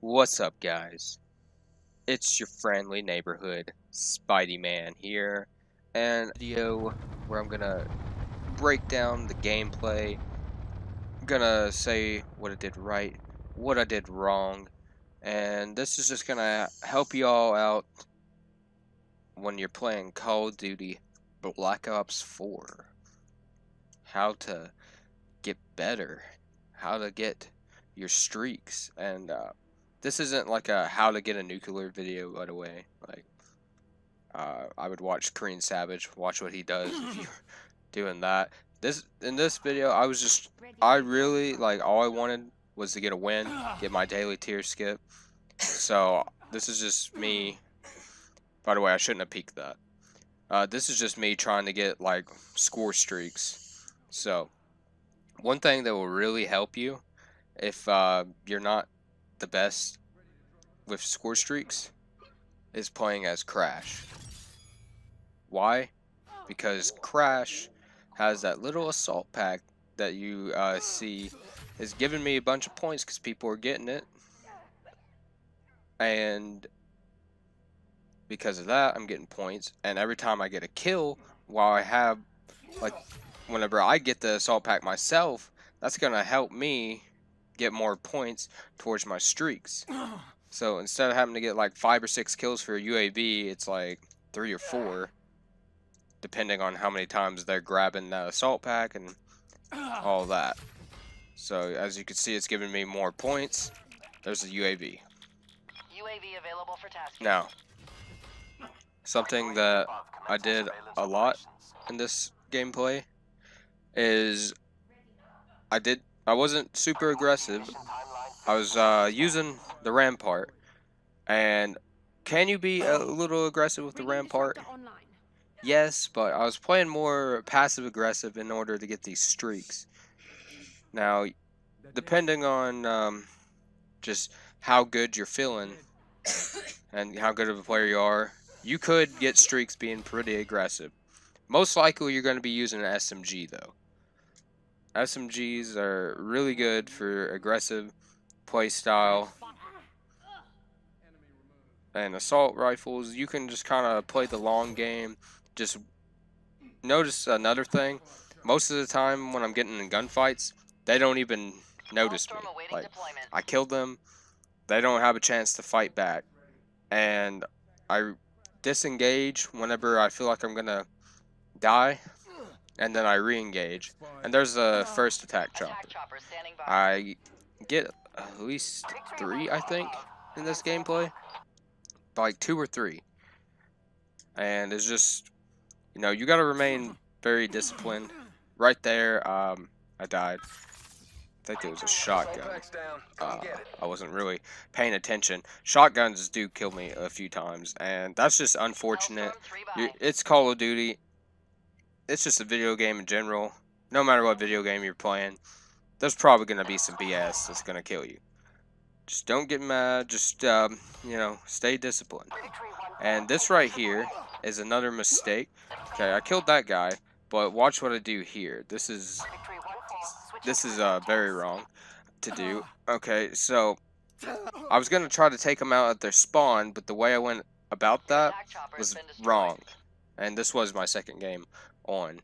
What's up, guys? It's your friendly neighborhood Spidey Man here, and a video where I'm gonna break down the gameplay. I'm gonna say what I did right, what I did wrong, and this is just gonna help you all out when you're playing Call of Duty Black Ops 4. How to get better, how to get your streaks, and this isn't like a how to get a nuclear video, by the way. Like, I would watch Korean Savage, watch what he does if you're doing that. In this video, I really, like, all I wanted was to get a win, get my daily tier skip. So, this is just me. By the way, I shouldn't have peeked that. This is just me trying to get, like, score streaks. So, one thing that will really help you if you're not the best with score streaks is playing as Crash. Why? Because Crash has that little assault pack that you see is giving me a bunch of points because people are getting it, and because of that I'm getting points. And every time I get a kill, while I have, like, whenever I get the assault pack myself, that's gonna help me get more points towards my streaks. So instead of having to get like 5 or 6 kills for a UAV, it's like 3 or 4, depending on how many times they're grabbing that assault pack and all that. So as you can see, it's giving me more points. There's a UAV. UAV available for tasking. Now, something that I did a lot in this gameplay is I wasn't super aggressive. I was using the Rampart. And can you be a little aggressive with the Rampart? Yes, but I was playing more passive aggressive in order to get these streaks. Now, depending on just how good you're feeling and how good of a player you are, you could get streaks being pretty aggressive. Most likely you're going to be using an SMG though. SMGs are really good for aggressive play style. And assault rifles, you can just kind of play the long game. Just notice another thing. Most of the time when I'm getting in gunfights, they don't even notice me. Like, I killed them, they don't have a chance to fight back. And I disengage whenever I feel like I'm gonna die, and then I re-engage. And there's a first attack chopper. I get at least 3, I think, in this gameplay. Like 2 or 3. And it's just, you know, you gotta remain very disciplined. Right there, I died. I think it was a shotgun. I wasn't really paying attention. Shotguns do kill me a few times, and that's just unfortunate. It's Call of Duty. It's just a video game in general. No matter what video game you're playing, there's probably gonna be some BS that's gonna kill you. Just don't get mad. Just, you know, stay disciplined. And this right here is another mistake. Okay, I killed that guy, but watch what I do here. This is very wrong to do. Okay, so I was gonna try to take them out at their spawn, but the way I went about that was wrong. And this was my second game on.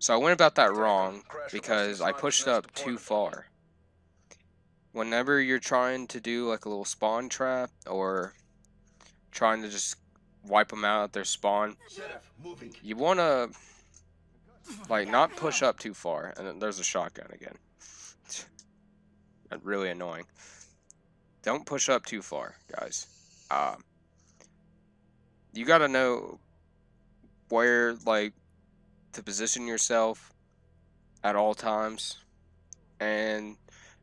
So I went about that wrong because I pushed up too far. Whenever you're trying to do like a little spawn trap or trying to just wipe them out at their spawn, you want to, like, not push up too far. And then there's a shotgun again. That's really annoying. Don't push up too far, guys. You gotta know where, like, to position yourself at all times. And,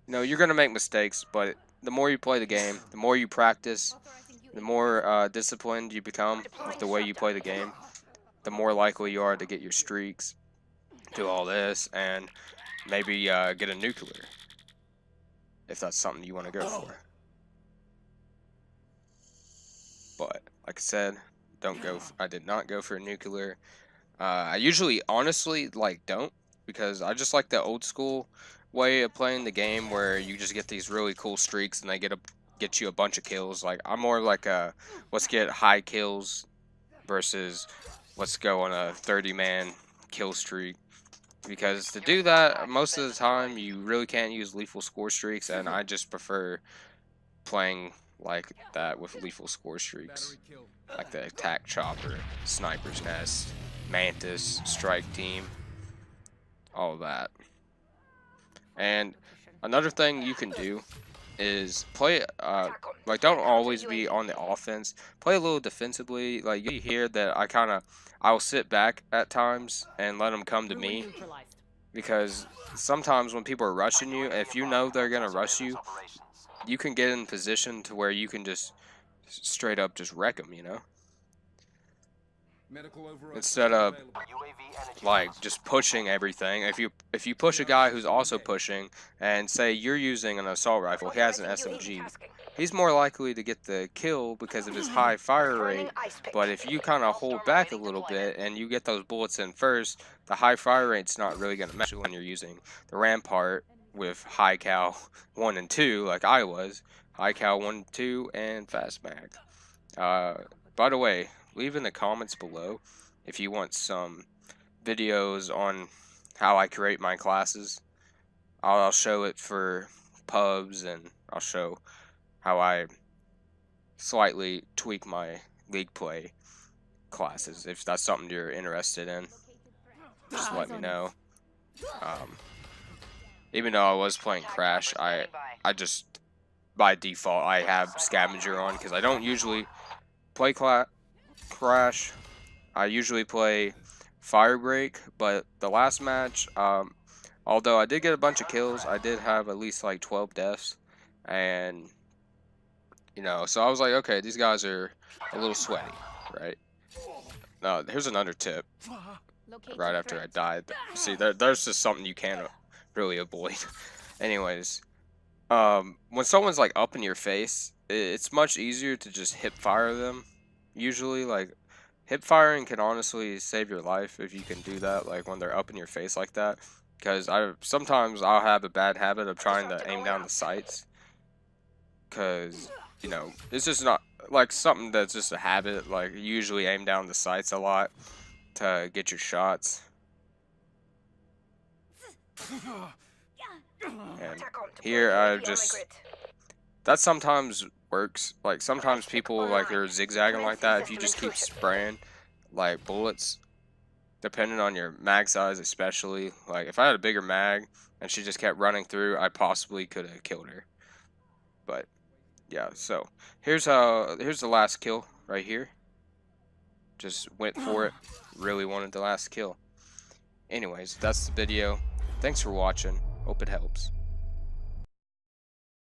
you know, you're gonna make mistakes, but the more you play the game, the more you practice, the more disciplined you become with the way you play the game, the more likely you are to get your streaks, do all this, and maybe get a nuclear, if that's something you want to go for. But, like I said, I did not go for a nuclear. I usually, honestly, like, don't, because I just like the old school way of playing the game where you just get these really cool streaks and they get you a bunch of kills. Like, I'm more like a let's get high kills versus let's go on a 30-man kill streak. Because to do that, most of the time, you really can't use lethal score streaks, and I just prefer playing like that with lethal score streaks. Like the attack chopper, sniper's nest, mantis, strike team, all of that. And another thing you can do is play, like, don't always be on the offense. Play a little defensively. Like, you hear that I'll sit back at times and let them come to me. Because sometimes when people are rushing you, if you know they're going to rush you, you can get in position to where you can just straight up just wreck them, you know? Instead of like just pushing everything. If you push a guy who's also pushing, and say you're using an assault rifle, he has an SMG, he's more likely to get the kill because of his high fire rate. But if you kind of hold back a little bit and you get those bullets in first, the high fire rate's not really going to matter when you're using the Rampart with high cal 1 and 2, like I was, high cal 1, 2, and fast mag. By the way, leave in the comments below if you want some videos on how I create my classes. I'll show it for pubs, and I'll show how I slightly tweak my league play classes. If that's something you're interested in, just let me know. Even though I was playing Crash, I just by default I have Scavenger on because I don't usually play Crash. I usually play Firebreak, but the last match, although I did get a bunch of kills, I did have at least like 12 deaths, and you know, so I was like, okay, these guys are a little sweaty, right? Here's another tip. Right after I died, see, there's just something you can't really avoid. Anyways, when someone's like up in your face, it's much easier to just hip fire them. Usually, like, hip firing can honestly save your life if you can do that, like when they're up in your face like that. Because sometimes I'll have a bad habit of trying to aim down the sights. Because, you know, it's just not like something that's just a habit. Like, you usually aim down the sights a lot to get your shots. And here that sometimes works. Like, sometimes people like are zigzagging like that. If you just keep spraying like bullets, depending on your mag size, especially, like if I had a bigger mag and she just kept running through, I possibly could have killed her. But yeah, so here's the last kill right here. Just went for it. Really wanted the last kill. Anyways, that's the video. Thanks for watching. Hope it helps.